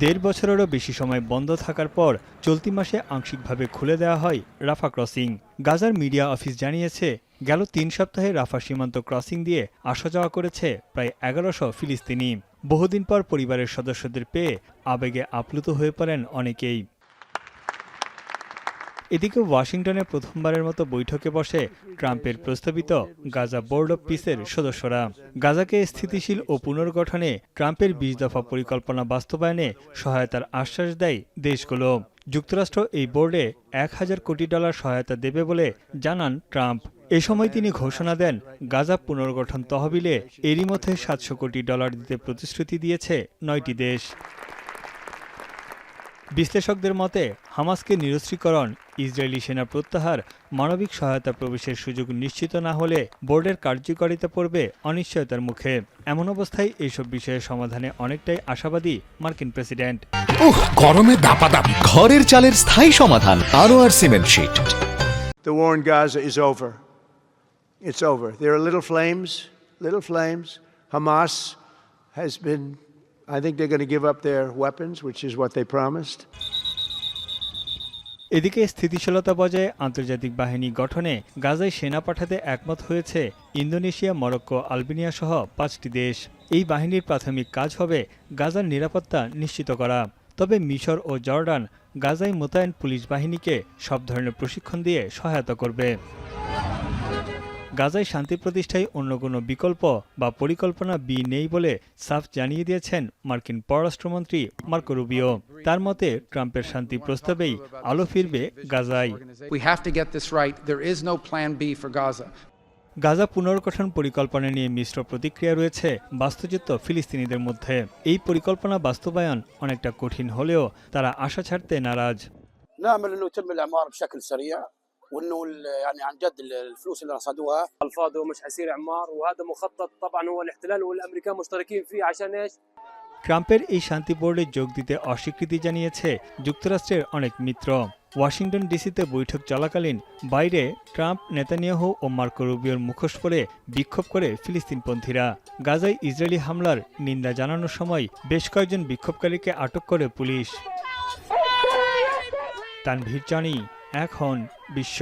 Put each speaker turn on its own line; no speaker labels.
দেড় বছরেরও বেশি সময় বন্ধ থাকার পর চলতি মাসে আংশিকভাবে খুলে দেওয়া হয় রাফা ক্রসিং। গাজার মিডিয়া অফিস জানিয়েছে, গেল ৩ সপ্তাহে রাফা সীমান্ত ক্রসিং দিয়ে আসা যাওয়া করেছে প্রায় ১১০০ ফিলিস্তিনি। বহুদিন পর পরিবারের সদস্যদের পেয়ে আবেগে আপ্লুত হয়ে পড়েন অনেকেই। এদিকে ওয়াশিংটনে প্রথমবারের মতো বৈঠকে বসে ট্রাম্পের প্রস্তাবিত গাজা বোর্ড অব পিসের সদস্যরা। গাজাকে স্থিতিশীল ও পুনর্গঠনে ট্রাম্পের ২০ দফা পরিকল্পনা বাস্তবায়নে সহায়তার আশ্বাস দেয় দেশগুলো। যুক্তরাষ্ট্র এই বোর্ডে $১,০০০ কোটি সহায়তা দেবে বলে জানান ট্রাম্প। এ সময় তিনি ঘোষণা দেন, গাজা পুনর্গঠন তহবিলে এরই মধ্যে $৭০০ কোটি দিতে প্রতিশ্রুতি দিয়েছে ৯টি দেশ। বিশ্লেষকদের মতে, হামাসকে নিরস্ত্রীকরণ, ইসরায়েলি সেনা প্রত্যাহার, মানবিক সহায়তা প্রবেশের সুযোগ নিশ্চিত না হলে বোর্ডের কার্যকারিতা পড়বে অনিশ্চয়তার মুখে। এমন অবস্থায় এইসব বিষয়ে সমাধানে অনেকটাই আশাবাদী মার্কিন প্রেসিডেন্ট।
গরমে দাপাদাপি, ঘরের চালের স্থায়ী সমাধান Anwar cement sheet.
The war in Gaza is over. It's over. There are little flames. Hamas has been, I think they're going to give up their weapons, which is what they promised.
এদিকে স্থিতিশীলতা বজায়ে আন্তর্জাতিক বাহিনী গঠনে গাজায় সেনা পাঠাতে একমত হয়েছে ইন্দোনেশিয়া, মরক্কো, আলবেনিয়া সহ ৫টি দেশ। এই বাহিনীর প্রাথমিক কাজ হবে গাজার নিরাপত্তা নিশ্চিত করা। তবে মিশর ও জর্ডান গাজায় মোতায়েন পুলিশ বাহিনীকে সব ধরনের প্রশিক্ষণ দিয়ে সহায়তা করবে। গাজায় শান্তি প্রতিষ্ঠায় অন্য কোনো বিকল্প বা পরিকল্পনা বি নেই বলে সাফ জানিয়ে দিয়েছেন মার্কিন পররাষ্ট্রমন্ত্রী মার্কো রুবিও। তার মতে, ট্রাম্পের শান্তি প্রস্তাবেই আলো ফিরবে গাজায়। গাজা পুনর্গঠন পরিকল্পনা নিয়ে মিশ্র প্রতিক্রিয়া রয়েছে বাস্তুচ্যুত ফিলিস্তিনিদের মধ্যে। এই পরিকল্পনা বাস্তবায়ন অনেকটা কঠিন হলেও তারা আশা ছাড়তে নারাজ।
وانه يعني عن جد الفلوس اللي رصدوها الفاضي ومش حيصير اعمار وهذا مخطط طبعا هو الاحتلال والامريكان مشتركين فيه عشان ايش
ট্রাম্পের এই শান্তি বোর্ডে যোগ দিতে অস্বীকৃতি জানিয়েছে যুক্তরাষ্ট্রের অনেক মিত্র। ওয়াশিংটন ডিসিতে বৈঠক চলাকালীন বাইরে ট্রাম্প, নেতানিয়াহু ও মার্কো রুবিওর মুখোশ পরে বিক্ষোভ করে ফিলিস্তিনপন্থীরা। গাজায় ইসরায়েলি হামলার নিন্দা জানানোর সময় বেশ কয়েকজন বিক্ষোভকারীকে আটক করে পুলিশ। তানভীর জানি, এখন বিশ্ব।